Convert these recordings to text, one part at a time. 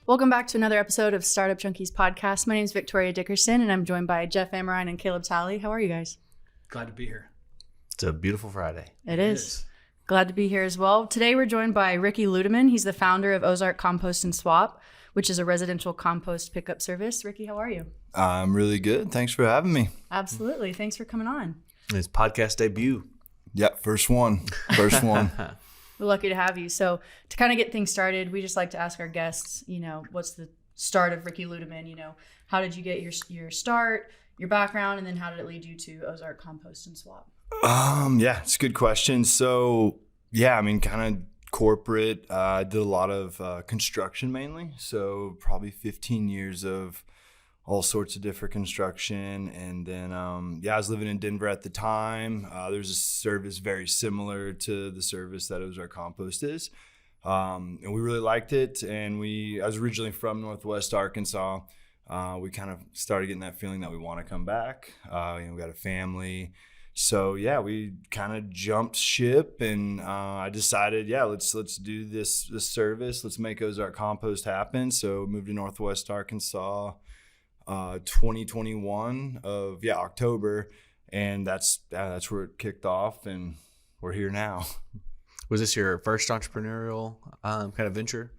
Welcome back to another episode of Startup Junkies podcast. My name is Victoria Dickerson, and I'm joined by Jeff Amerine and Caleb Talley. How are you guys? Glad to be here. It's a beautiful Friday. It is. Glad to be here as well. Today we're joined by Ricky Ludeman. He's the founder of Ozark Compost Swap, which is a residential compost pickup service. Ricky, how are you? I'm really good. Thanks for having me. Absolutely. Thanks for coming on. His podcast debut. Yeah, first one. We're lucky to have you. So to kind of get things started, we just like to ask our guests, what's the start of Ricky Ludeman? How did you get your start, your background, and then how did it lead you to Ozark Compost Swap? Yeah, it's a good question. So kind of corporate. I did a lot of construction mainly. So probably 15 years of all sorts of different construction. And then, I was living in Denver at the time. There's a service very similar to the service that Ozark Compost is. And we really liked it. And I was originally from Northwest Arkansas. We kind of started getting that feeling that we want to come back. We got a family. So we kind of jumped ship, and I decided, let's do this service. Let's make Ozark Compost happen. So moved to Northwest Arkansas, 2021 of October, and that's where it kicked off, and we're here now. Was this your first entrepreneurial kind of venture?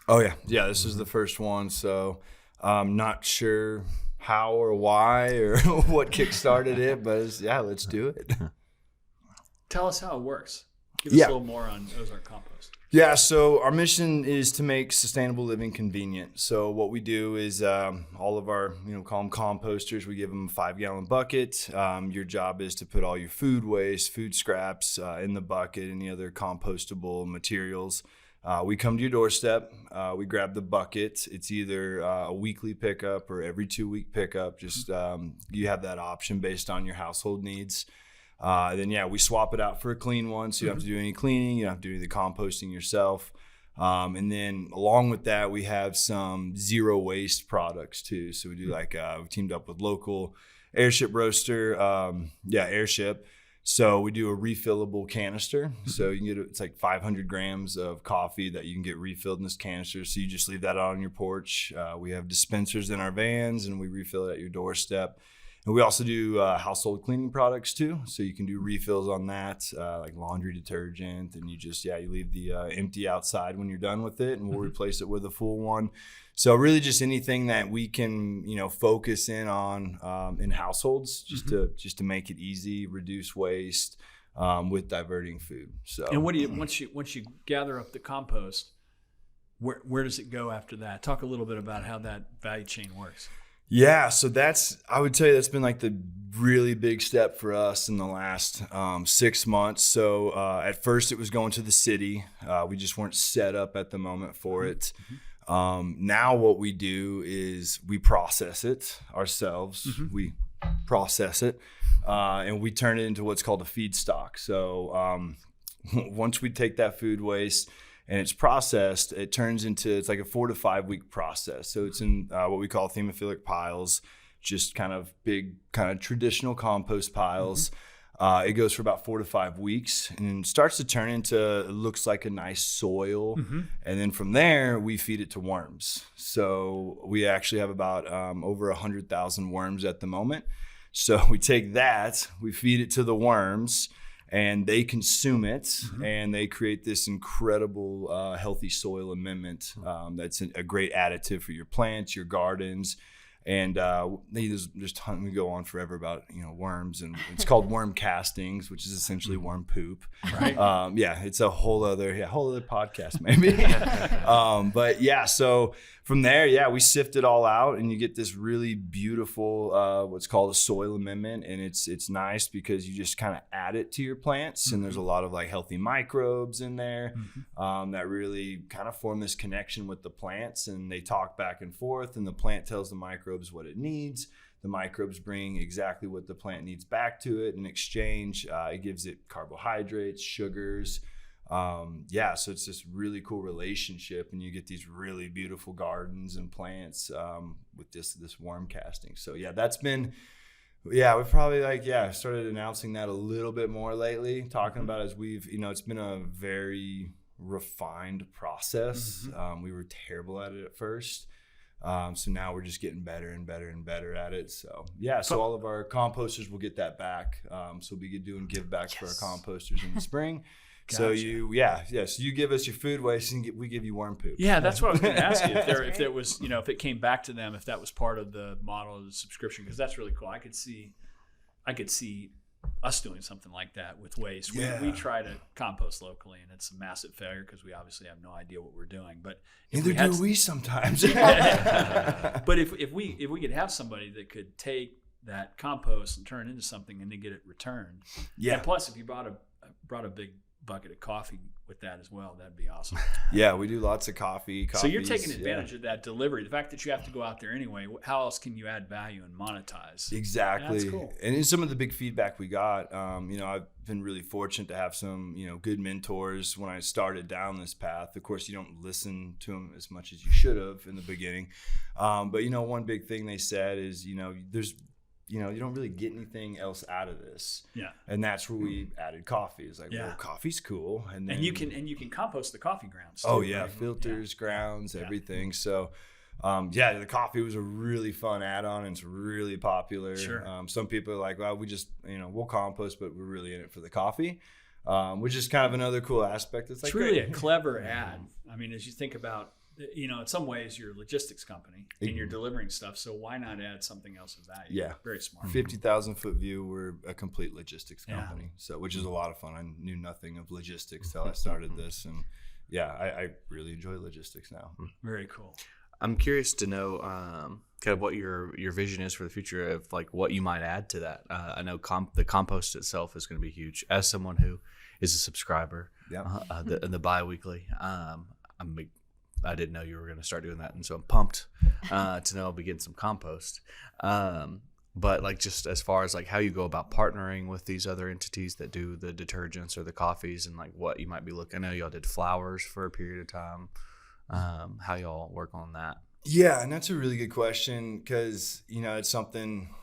Oh yeah, this is the first one. So I'm not sure how or why or what kickstarted it, but let's do it. Tell us how it works. Give us a little more on Ozark Compost. Yeah, so our mission is to make sustainable living convenient. So what we do is all of our, call them composters, we give them a 5-gallon bucket. Your job is to put all your food waste, food scraps in the bucket, any other compostable materials. We come to your doorstep, we grab the bucket. It's either a weekly pickup or every 2-week pickup. Just you have that option based on your household needs. Then we swap it out for a clean one, so you don't have to do any cleaning, you don't have to do any composting yourself. And then along with that, we have some zero waste products too. So we do we teamed up with local airship roaster, airship. So we do a refillable canister. So you can get it's like 500 grams of coffee that you can get refilled in this canister. So you just leave that out on your porch. We have dispensers in our vans, and we refill it at your doorstep. And we also do household cleaning products too. So you can do refills on that, like laundry detergent, and you leave the empty outside when you're done with it, and we'll replace it with a full one. So really just anything that we can, focus in on in households just to make it easy, reduce waste with diverting food. So and what do you once you gather up the compost, where does it go after that? Talk a little bit about how that value chain works. Yeah, so I would tell you that's been like the really big step for us in the last 6 months. So at first it was going to the city. We just weren't set up at the moment for it. Now what we do is we process it ourselves. We process it and we turn it into what's called a feedstock. So once we take that food waste and it's processed, it turns into, it's like a 4 to 5 week process. So it's in what we call hemophilic piles, just kind of big, kind of traditional compost piles. It goes for about 4 to 5 weeks and starts to turn into, it looks like a nice soil. And then from there, we feed it to worms. So we actually have about over 100,000 worms at the moment. So we take that, we feed it to the worms, and they consume it, and they create this incredible healthy soil amendment that's a great additive for your plants, your gardens. And there's ton, we go on forever about worms, and it's called worm castings, which is essentially worm poop. Right. It's a whole other podcast maybe. So from there, we sift it all out, and you get this really beautiful what's called a soil amendment, and it's nice because you just kind of add it to your plants, and there's a lot of like healthy microbes in there that really kind of form this connection with the plants, and they talk back and forth, and the plant tells the microbes what it needs. The microbes bring exactly what the plant needs back to it in exchange. It gives it carbohydrates, sugars. So it's this really cool relationship, and you get these really beautiful gardens and plants with this worm casting. So that's been, we probably started announcing that a little bit more lately, talking about as we've, it's been a very refined process. We were terrible at it at first. So now we're just getting better and better and better at it. So yeah, so all of our composters will get that back. So we'll be doing give backs for our composters in the spring. Gotcha. So so you give us your food waste and we give you worm poop. Yeah, that's what I was going to ask you. If it was, if it came back to them, if that was part of the model of the subscription, because that's really cool. I could see us doing something like that with waste. We try to compost locally, and it's a massive failure because we obviously have no idea what we're doing. But neither do we sometimes. But if we could have somebody that could take that compost and turn it into something and then get it returned. Yeah. And plus, if you brought a big bucket of coffee with that as well, that'd be awesome. Yeah, we do lots of coffee. So you're taking advantage of that delivery. The fact that you have to go out there anyway, how else can you add value and monetize? Exactly. That's cool. And in some of the big feedback we got, I've been really fortunate to have some, good mentors when I started down this path. Of course, you don't listen to them as much as you should have in the beginning. But, one big thing they said is, there's you don't really get anything else out of this. Yeah. And that's where we added coffee. It's like, well, coffee's cool. And then you can compost the coffee grounds too. Oh yeah, right? Filters, grounds, everything. So the coffee was a really fun add-on and it's really popular. Sure. Some people are like, well, we just, we'll compost, but we're really in it for the coffee. Which is kind of another cool aspect. It's really a clever ad. I mean, as you think about, in some ways you're a logistics company and you're delivering stuff. So why not add something else of value? Yeah. Very smart. 50,000 foot view. We're a complete logistics company. So, which is a lot of fun. I knew nothing of logistics till I started this. And I really enjoy logistics now. Very cool. I'm curious to know kind of what your vision is for the future of like what you might add to that. I know the compost itself is going to be huge. As someone who is a subscriber, the bi-weekly, I didn't know you were going to start doing that, and so I'm pumped to know I'll be getting some compost. But like just as far as like how you go about partnering with these other entities that do the detergents or the coffees, and like what you might be looking. I know y'all did flowers for a period of time. How y'all work on that? Yeah, and that's a really good question because it's something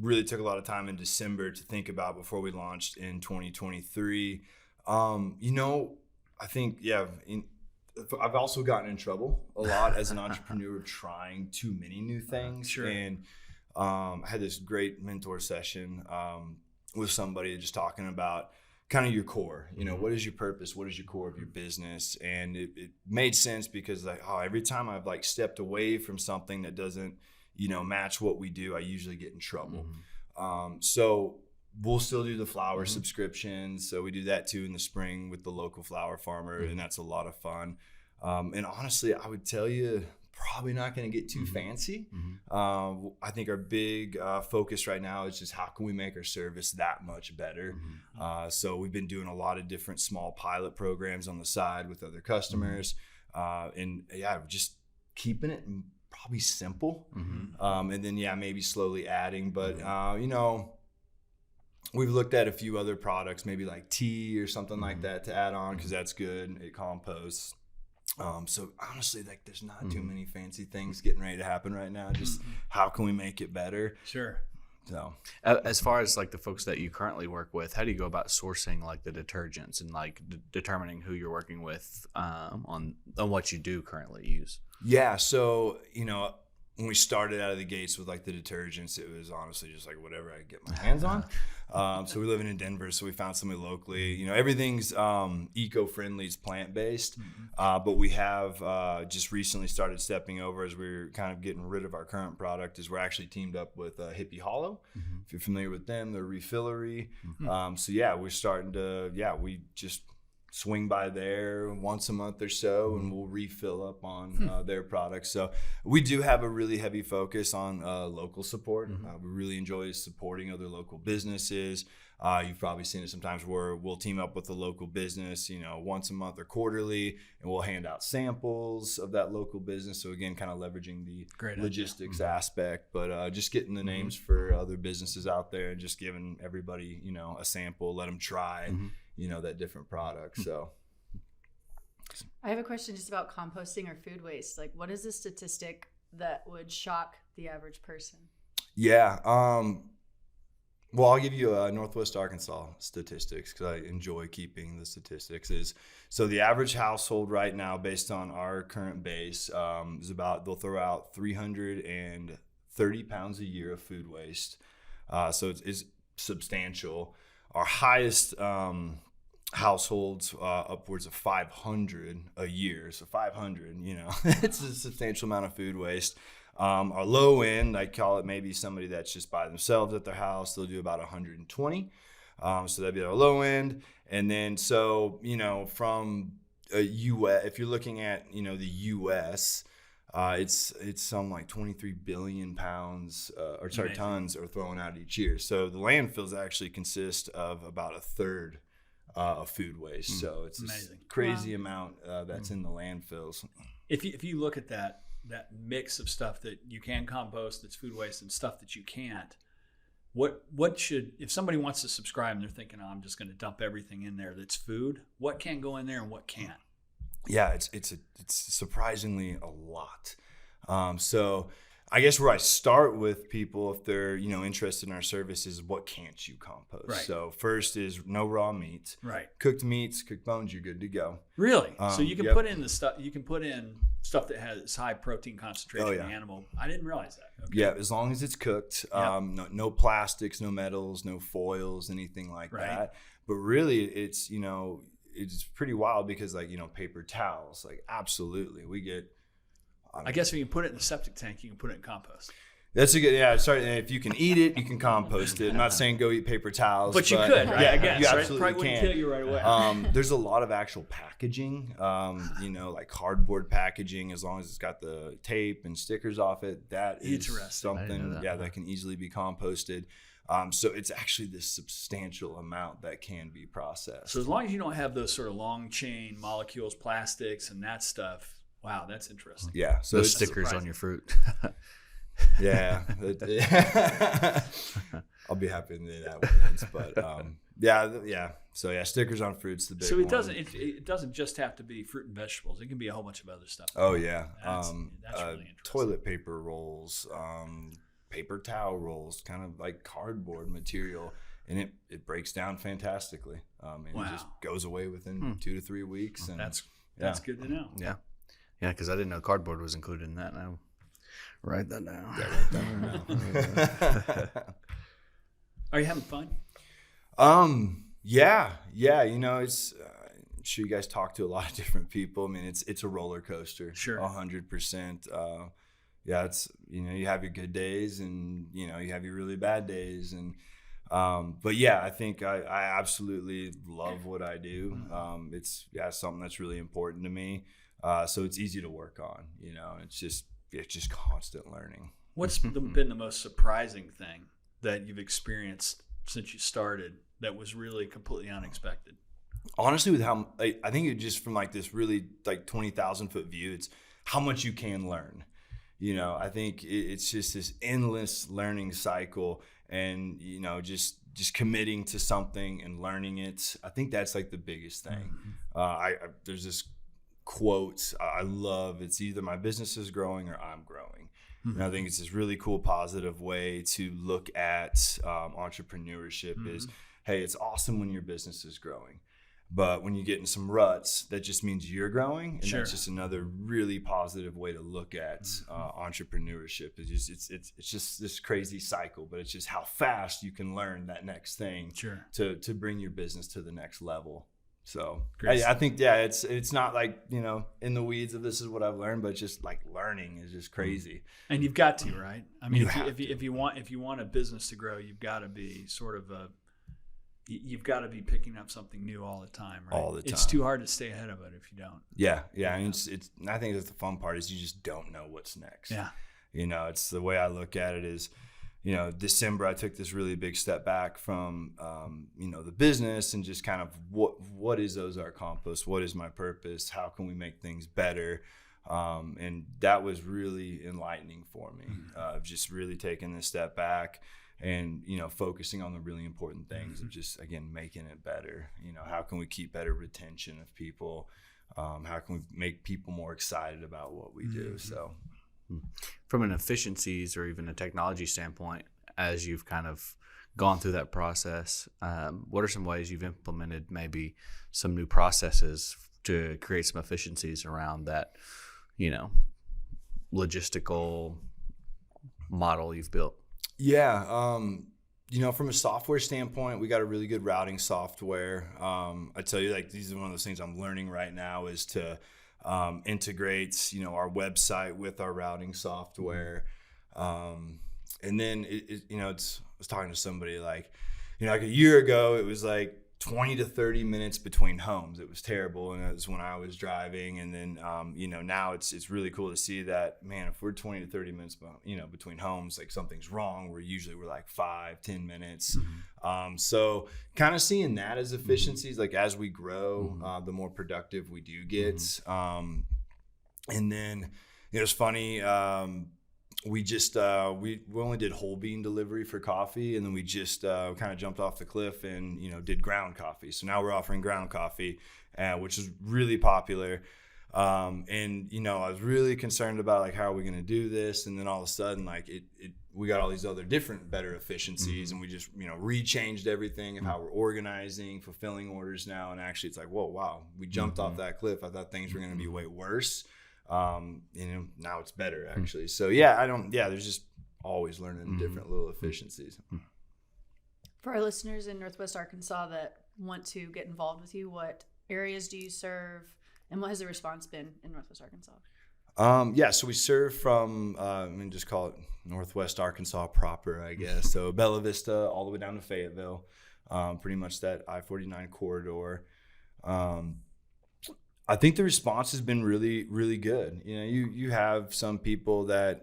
really took a lot of time in December to think about before we launched in 2023. I think I've also gotten in trouble a lot as an entrepreneur trying too many new things. Sure. And I had this great mentor session with somebody just talking about kind of your core, what is your purpose? What is your core of your business? And it made sense because every time I've stepped away from something that doesn't, match what we do, I usually get in trouble. So we'll still do the flower subscriptions. So we do that too in the spring with the local flower farmer, and that's a lot of fun. And honestly, I would tell you, probably not going to get too fancy. I think our big focus right now is just how can we make our service that much better. So we've been doing a lot of different small pilot programs on the side with other customers. Just keeping it probably simple. And then, maybe slowly adding. But, we've looked at a few other products, maybe like tea or something like that to add on because that's good. It composts. So honestly, there's not too many fancy things getting ready to happen right now. Just how can we make it better? Sure. So as far as the folks that you currently work with, how do you go about sourcing the detergents and determining who you're working with on what you do currently use? Yeah. So, when we started out of the gates with the detergents, it was honestly just whatever I could get my hands on. So we're living in Denver, so we found somebody locally. Everything's eco-friendly, it's plant-based, but we have just recently started stepping over as we're kind of getting rid of our current product. Is we're actually teamed up with Hippie Hollow. If you're familiar with them, they're refillery. We're starting to we just swing by there once a month or so and we'll refill up on their products. So we do have a really heavy focus on local support. We really enjoy supporting other local businesses. You've probably seen it sometimes where we'll team up with a local business, once a month or quarterly, and we'll hand out samples of that local business. So again, kind of leveraging the logistics aspect, but just getting the names for other businesses out there and just giving everybody, a sample, let them try, that different product. So I have a question just about composting or food waste. What is the statistic that would shock the average person? Yeah. Well, I'll give you Northwest Arkansas statistics because I enjoy keeping the statistics. So the average household right now, based on our current base, is about, they'll throw out 330 pounds a year of food waste. So it's substantial. Our highest households upwards of 500 a year. So 500, it's a substantial amount of food waste. Our low end, I call it maybe somebody that's just by themselves at their house. They'll do about 120. So that'd be our low end. And then, so, from a US, if you're looking at, the US, it's some like 23 billion pounds, tons are thrown out each year. So the landfills actually consist of about a third of food waste. So it's a crazy amount that's in the landfills. If you look at that mix of stuff that you can compost, that's food waste, and stuff that you can't, what should, if somebody wants to subscribe and they're thinking, I'm just going to dump everything in there that's food, what can go in there and what can't? Yeah, it's surprisingly a lot. So I guess where I start with people, if they're interested in our services, what can't you compost? Right. So first is no raw meat. Right. Cooked meats, cooked bones, you're good to go. Really? So you can Yep. put in the stuff. You can put in stuff that has high protein concentration in animal. I didn't realize that. Okay. Yeah, as long as it's cooked. No plastics, no metals, no foils, anything like that. But really, it's it's pretty wild because paper towels, absolutely, we get. I guess if you put it in the septic tank, you can put it in compost. That's a good, sorry. If you can eat it, you can compost it. I'm not saying go eat paper towels. But you could, right? Yeah, I guess, you right? absolutely Probably wouldn't can. kill you right away. There's a lot of actual packaging, like cardboard packaging, as long as it's got the tape and stickers off it. That is something, that can easily be composted. So it's actually this substantial amount that can be processed. So as long as you don't have those sort of long chain molecules, plastics, and that stuff, wow, that's interesting. Yeah. So those stickers on your fruit. Yeah. I'll be happy to do that once, but yeah. So stickers on fruit's the big one. So it doesn't just have to be fruit and vegetables. It can be a whole bunch of other stuff. Oh yeah. That's really interesting. Toilet paper rolls, paper towel rolls, kind of like cardboard material, and it breaks down fantastically. It just goes away within 2 to 3 weeks. And that's good to know. Yeah, because I didn't know cardboard was included in that. And I write that down. Are you having fun? Yeah. It's. I'm sure you guys talk to a lot of different people. I mean, it's a roller coaster. Sure. 100%. It's you have your good days and you have your really bad days and but I think I absolutely love what I do. It's something that's really important to me. So it's easy to work on. It's just constant learning. What's been the most surprising thing that you've experienced since you started that was really completely unexpected? Honestly, with how I think it just from this really 20,000 foot view, it's how much you can learn. I think it's just this endless learning cycle, and just committing to something and learning it. I think that's the biggest thing. There's this quote I love. It's either my business is growing or I'm growing. And I think it's this really cool, positive way to look at entrepreneurship. Is, hey, it's awesome when your business is growing. But when you get in some ruts, that just means you're growing, and that's just another really positive way to look at entrepreneurship. It's just this crazy cycle, but it's just how fast you can learn that next thing to bring your business to the next level. So I think it's not in the weeds of this is what I've learned, but just learning is just crazy. And you've got to, right? I mean, if you want a business to grow, you've got to be you've got to be picking up something new all the time, right? All the time. It's too hard to stay ahead of it if you don't. Yeah. And I think that's the fun part is you just don't know what's next. Yeah. It's the way I look at it is, December, I took this really big step back from, the business and just kind of what is Ozark Compost? What is my purpose? How can we make things better? And that was really enlightening for me, just really taking this step back and, focusing on the really important things of just, again, making it better. How can we keep better retention of people? How can we make people more excited about what we do? So from an efficiencies or even a technology standpoint, as you've kind of gone through that process, what are some ways you've implemented maybe some new processes to create some efficiencies around that, logistical model you've built? Yeah. From a software standpoint, we got a really good routing software. I tell you, like, these are one of those things I'm learning right now is to integrate, our website with our routing software. And then, I was talking to somebody like a year ago, it was like 20 to 30 minutes between homes. It was terrible. And it was when I was driving. And then, now it's really cool to see that, man, if we're 20 to 30 minutes, between homes, like something's wrong. We're like 5-10 minutes. So kind of seeing that as efficiencies, like as we grow, the more productive we do get. And then it was funny. We just we only did whole bean delivery for coffee, and then we just kind of jumped off the cliff and did ground coffee. So now we're offering ground coffee, which is really popular. And I was really concerned about like how are we going to do this, and then all of a sudden like we got all these other different better efficiencies, and we just rechanged everything of how we're organizing, fulfilling orders now, and actually it's like wow, we jumped off that cliff. I thought things were going to be way worse. Now it's better actually. So there's just always learning different little efficiencies. For our listeners in Northwest Arkansas that want to get involved with you, what areas do you serve, and what has the response been in Northwest Arkansas? So we serve from just call it Northwest Arkansas proper, I guess. So Bella Vista all the way down to Fayetteville, pretty much that I-49 corridor. I think the response has been really, really good. You have some people that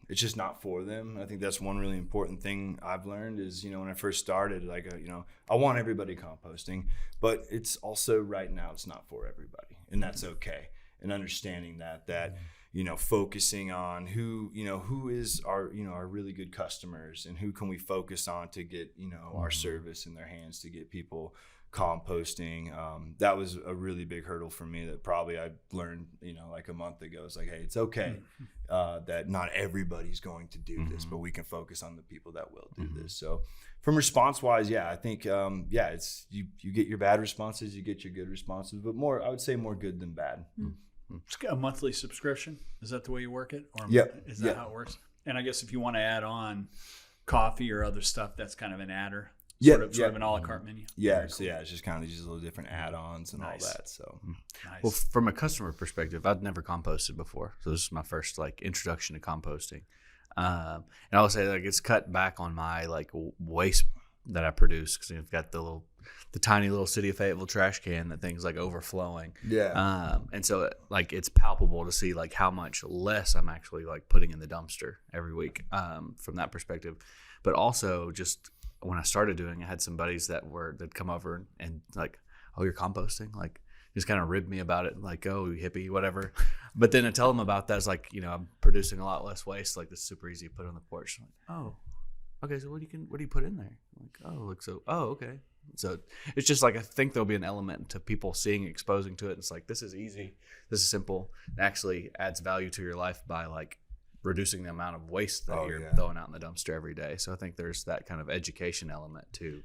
it's just not for them. I think that's one really important thing I've learned is, when I first started, like, I want everybody composting, but it's also right now it's not for everybody, and that's okay. And understanding that focusing on who is our really good customers, and who can we focus on to get, our service in their hands to get people composting. That was a really big hurdle for me that probably I learned, like a month ago. It's like, hey, it's okay that not everybody's going to do this, but we can focus on the people that will do this. So from response wise, I think, it's you get your bad responses, you get your good responses, but I would say more good than bad. It's a monthly subscription. Is that the way you work it? Or is that how it works? And I guess if you want to add on coffee or other stuff, that's kind of an adder. Sort of an a la carte menu. It's just kind of these little different add-ons and all that. So, Well, from a customer perspective, I'd never composted before, so this is my first introduction to composting. And I would say it's cut back on my waste that I produce, because you've got the tiny little City of Fayetteville trash can that thing's overflowing. And so it's palpable to see how much less I'm actually putting in the dumpster every week from that perspective, but also just. When I started doing, I had some buddies that'd come over and oh, you're composting, just kind of ribbed me about it, oh, you hippie, whatever. But then I tell them about that, it's I'm producing a lot less waste. This is super easy to put on the porch. Oh, okay. So what do you put in there? Okay. So it's just I think there'll be an element to people seeing, exposing to it. It's this is easy, this is simple. It actually adds value to your life by reducing the amount of waste that you're throwing out in the dumpster every day. So I think there's that kind of education element too.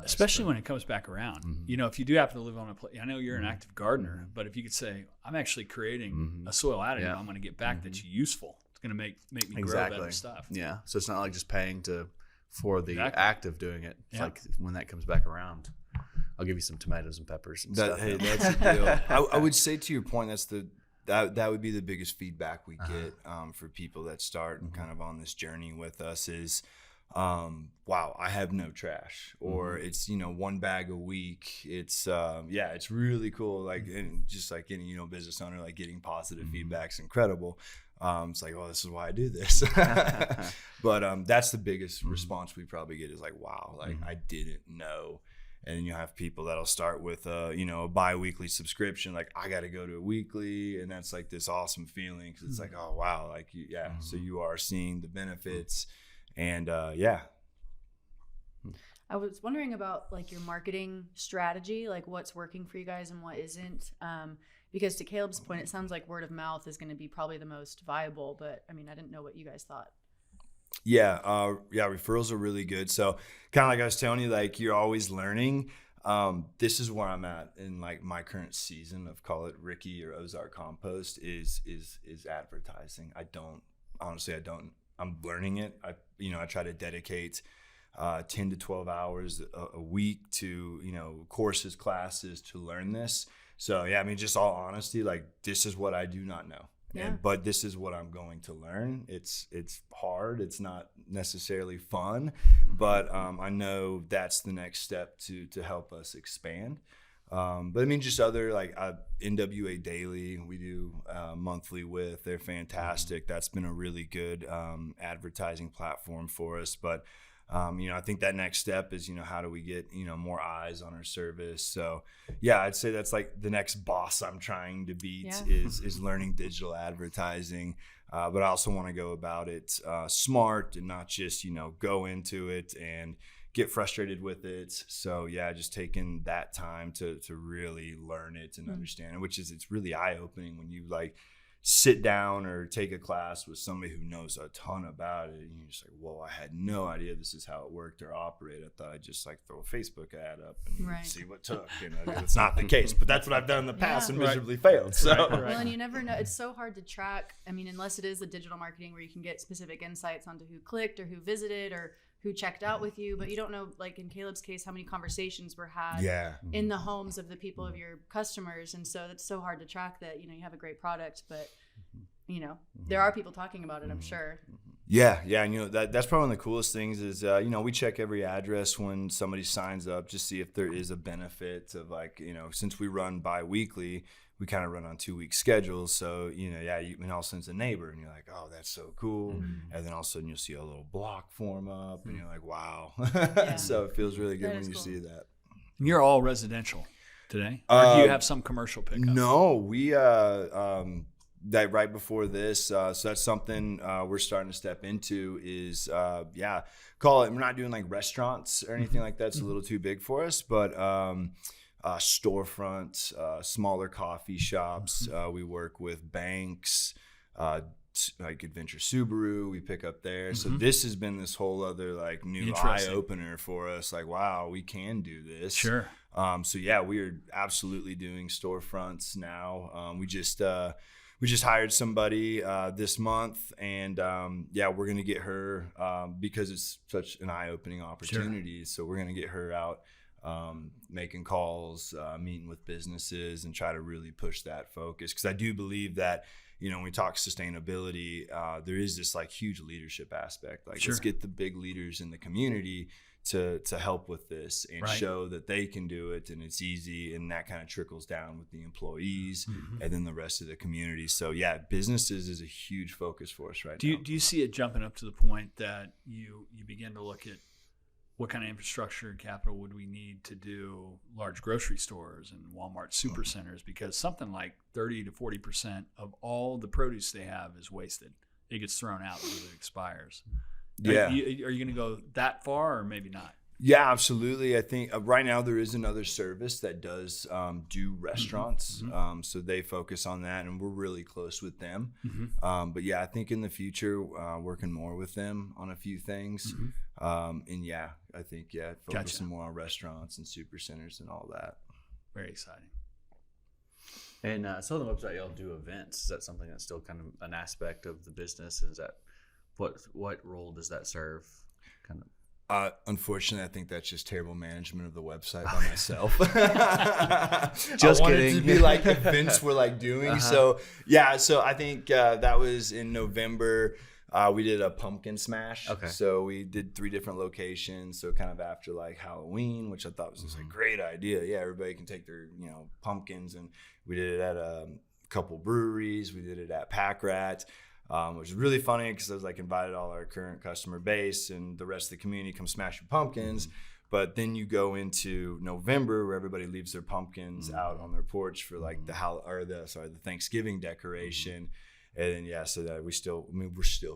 Especially when it comes back around. If you do happen to live on a place, I know you're an active gardener, but if you could say, I'm actually creating a soil additive, I'm going to get back that's useful. It's going to make me grow better stuff. Yeah. So it's not just paying for the act of doing it. It's when that comes back around, I'll give you some tomatoes and peppers and stuff. Hey, that's the deal. I would say to your point, that would be the biggest feedback we get for people that start kind of on this journey with us is, wow, I have no trash, or it's, one bag a week. It's, it's really cool. And just like any, business owner, getting positive feedback is incredible. It's oh, this is why I do this. But that's the biggest response we probably get is wow, I didn't know. And then you have people that'll start with a bi-weekly subscription. I got to go to a weekly, and that's this awesome feeling because it's oh wow, So you are seeing the benefits, and I was wondering about your marketing strategy, what's working for you guys and what isn't. Because to Caleb's point, it sounds like word of mouth is going to be probably the most viable. But I didn't know what you guys thought. Yeah, referrals are really good. So kind of like I was telling you, like you're always learning. This is where I'm at in like my current season of call it Ricky or Ozark Compost is advertising. I'm learning it. I try to dedicate 10 to 12 hours a week to, courses, classes to learn this. So yeah, I mean, just all honesty, like this is what I do not know. Yeah. But this is what I'm going to learn. It's hard. It's not necessarily fun, but I know that's the next step to help us expand. But I mean, just other like NWA Daily, we do monthly with. They're fantastic. That's been a really good advertising platform for us. But I think that next step is, how do we get, more eyes on our service? So yeah, I'd say that's like the next boss I'm trying to beat is learning digital advertising. But I also want to go about it smart and not just, go into it and get frustrated with it. So yeah, just taking that time to really learn it and understand it, which is, it's really eye-opening when you like sit down or take a class with somebody who knows a ton about it, and you're just like, whoa, I had no idea this is how it worked or operated. I thought I'd just like throw a Facebook ad up and see what took. It's not the case, but that's what I've done in the past and miserably failed. So well, and you never know. It's so hard to track. I mean, unless it is the digital marketing where you can get specific insights onto who clicked or who visited or who checked out with you, but you don't know, like in Caleb's case, how many conversations were had in the homes of the people of your customers. And so it's so hard to track that, you have a great product, but there are people talking about it, I'm sure. Yeah. And that's probably one of the coolest things is, we check every address when somebody signs up, just see if there is a benefit of like, since we run bi-weekly, we kind of run on 2-week schedules. So, and all of a sudden it's a neighbor and you're like, oh, that's so cool. And then all of a sudden you'll see a little block form up and you're like, wow. So it feels really good when you see that. You're all residential today? Or do you have some commercial pickup? No, we, that right before this. So that's something we're starting to step into is, call it, we're not doing like restaurants or anything like that. It's a little too big for us, but, storefronts, smaller coffee shops. We work with banks, like Adventure Subaru. We pick up there. So this has been this whole other like new eye opener for us. Like, wow, we can do this. Sure. So yeah, we are absolutely doing storefronts now. We just hired somebody this month, and we're gonna get her because it's such an eye-opening opportunity. Sure. So we're gonna get her out. Making calls, meeting with businesses, and try to really push that focus. Because I do believe that, when we talk sustainability, there is this like huge leadership aspect. Like, let's get the big leaders in the community to help with this and show that they can do it and it's easy, and that kind of trickles down with the employees and then the rest of the community. So yeah, businesses is a huge focus for us right now. Do you see it jumping up to the point that you begin to look at what kind of infrastructure and capital would we need to do large grocery stores and Walmart supercenters? Because something like 30 to 40% of all the produce they have is wasted. It gets thrown out because it expires. Yeah. Are you going to go that far or maybe not? Yeah, absolutely. I think right now there is another service that does do restaurants. So they focus on that, and we're really close with them. But yeah, I think in the future, working more with them on a few things. And yeah, I think, focusing more on restaurants and super centers and all that. Very exciting. And so on the website, y'all do events. Is that something that's still kind of an aspect of the business? Is that what role does that serve? Kind of. Unfortunately, I think that's just terrible management of the website by myself. Just I wanted kidding. to be like events we're like doing. So yeah, so I think that was in November. We did a pumpkin smash. Okay. So we did 3 different locations. So kind of after like Halloween, which I thought was just a great idea. Yeah, everybody can take their pumpkins, and we did it at a couple breweries. We did it at Pack Rat. Which is really funny because I was like invited all our current customer base and the rest of the community come smash your pumpkins. But then you go into November where everybody leaves their pumpkins out on their porch for like the Thanksgiving decoration. And then so that we're still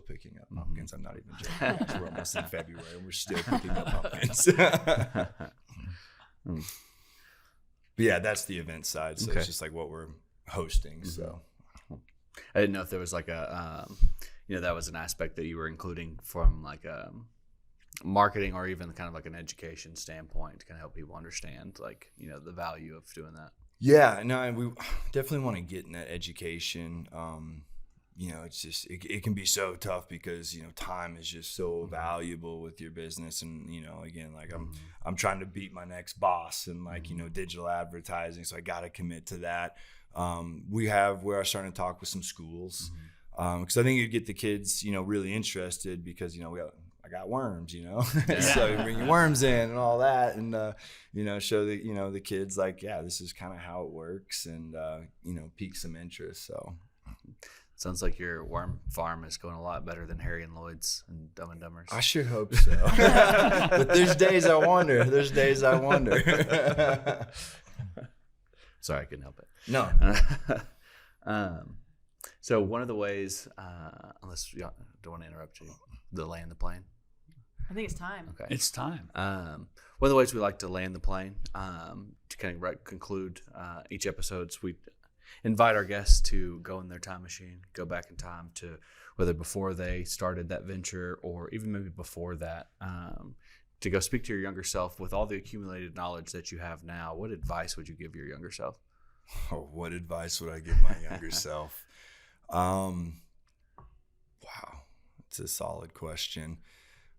picking up pumpkins. I'm not even joking. We're almost in February and we're still picking up pumpkins. But yeah, that's the event side. So it's just like what we're hosting. So. I didn't know if there was like a, that was an aspect that you were including from like marketing or even kind of like an education standpoint to kind of help people understand like, the value of doing that. Yeah, no, we definitely want to get in that education. It's just, it can be so tough because, time is just so valuable with your business. And, again, like I'm trying to beat my next boss and like, digital advertising. So I got to commit to that. We are starting to talk with some schools because I think you get the kids, really interested because, I got worms, so you bring your worms in and all that and, show the kids like, yeah, this is kind of how it works and, pique some interest. So. Sounds like your worm farm is going a lot better than Harry and Lloyd's and Dumb and Dumbers. I sure hope so. But there's days I wonder. Sorry, I couldn't help it. No. So one of the ways, unless you don't want to interrupt you, the land the plane. I think it's time. Okay. It's time. One of the ways we like to land the plane, to kind of conclude each episode, we invite our guests to go in their time machine, go back in time to whether before they started that venture or even maybe before that, to go speak to your younger self with all the accumulated knowledge that you have now. What advice would you give your younger self? Oh, what advice would I give my younger self? Wow, it's a solid question.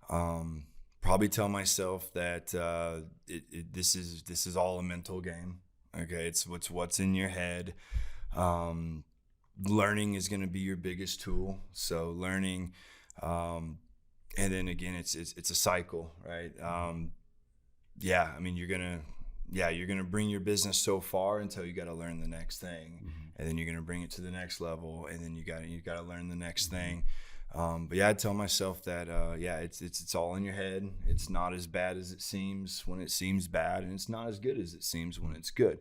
Probably tell myself that this is all a mental game. Okay, it's what's in your head. Learning is going to be your biggest tool. So learning, and then again, it's a cycle, right? I mean, you're gonna bring your business so far until you got to learn the next thing, and then you're gonna bring it to the next level, and then you got to learn the next thing. But yeah, I tell myself that it's all in your head. It's not as bad as it seems when it seems bad, and it's not as good as it seems when it's good.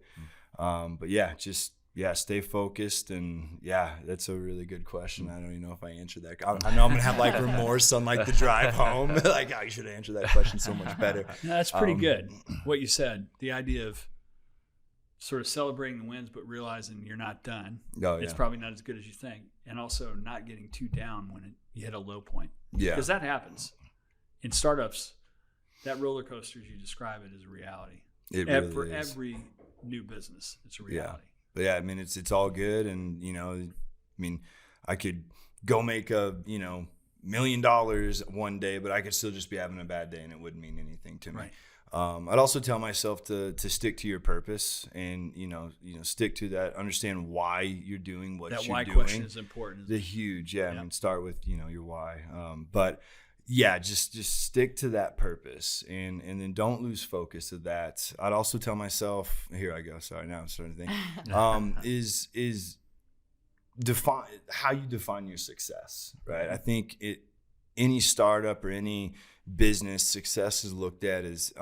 But yeah, just stay focused, and yeah, that's a really good question. I don't even know if I answered that. I know I'm gonna have like remorse on like the drive home. Like I should have answered that question so much better. No, that's pretty good. What you said, the idea of sort of celebrating the wins, but realizing you're not done. Oh, yeah. It's probably not as good as you think, and also not getting too down when you hit a low point. Yeah, because that happens in startups. That roller coaster, as you describe it, is a reality. It really for is. Every new business, it's a reality. But yeah, I mean, it's all good, and I could go make $1 million one day, but I could still just be having a bad day, and it wouldn't mean anything to me. Right. I'd also tell myself to stick to your purpose, and stick to that. Understand why you're doing what you're doing. That why question is important. The huge, I mean, start with your why. But yeah, just stick to that purpose, and then don't lose focus of that. I'd also tell myself, here I go. Sorry, now I'm starting to think. Is define how you define your success, right? I think any startup or any business success is looked at as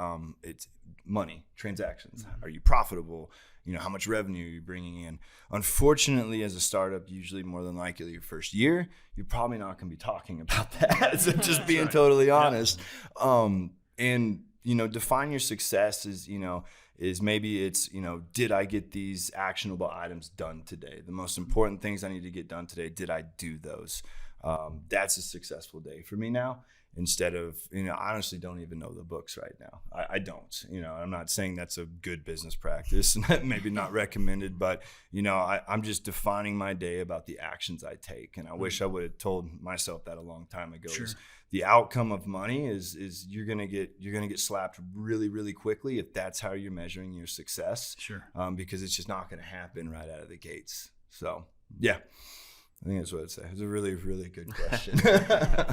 it's money, transactions. Are you profitable? How much revenue are you bringing in? Unfortunately, as a startup, usually more than likely your first year, you're probably not going to be talking about that. So just being totally honest. And define your success is maybe it's, did I get these actionable items done today? The most important things I need to get done today, did I do those? That's a successful day for me now. Instead of, I honestly don't even know the books right now. I don't, I'm not saying that's a good business practice, maybe not recommended, but, I'm just defining my day about the actions I take. And I wish I would have told myself that a long time ago. Sure. The outcome of money is you're going to get slapped really, really quickly if that's how you're measuring your success. Sure. Because it's just not going to happen right out of the gates. So, yeah. I think that's what I'd say. It's a really, really good question.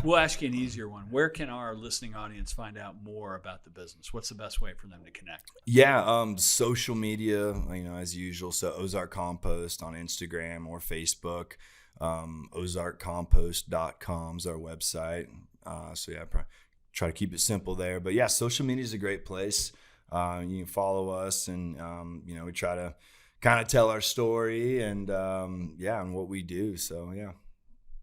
We'll ask you an easier one. Where can our listening audience find out more about the business? What's the best way for them to connect? Yeah, social media, as usual. So Ozark Compost on Instagram or Facebook. OzarkCompost.com is our website. So yeah, try to keep it simple there. But yeah, social media is a great place. You can follow us, and we try to kind of tell our story and and what we do. So yeah,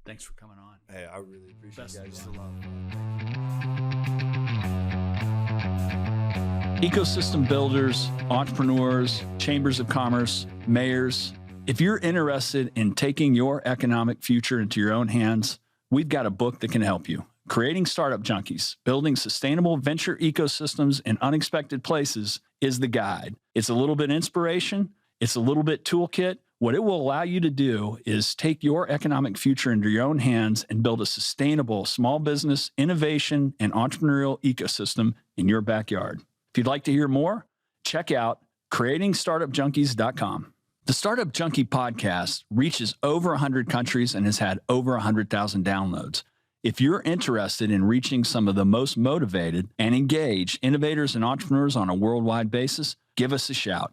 thanks for coming on. Hey, I really appreciate Best you guys. of luck. Ecosystem builders, entrepreneurs, chambers of commerce, mayors. If you're interested in taking your economic future into your own hands, we've got a book that can help you. Creating Startup Junkies, Building Sustainable Venture Ecosystems in Unexpected Places is the guide. It's a little bit inspiration. It's a little bit toolkit. What it will allow you to do is take your economic future into your own hands and build a sustainable small business, innovation, and entrepreneurial ecosystem in your backyard. If you'd like to hear more, check out creatingstartupjunkies.com. The Startup Junkie podcast reaches over 100 countries and has had over 100,000 downloads. If you're interested in reaching some of the most motivated and engaged innovators and entrepreneurs on a worldwide basis, give us a shout.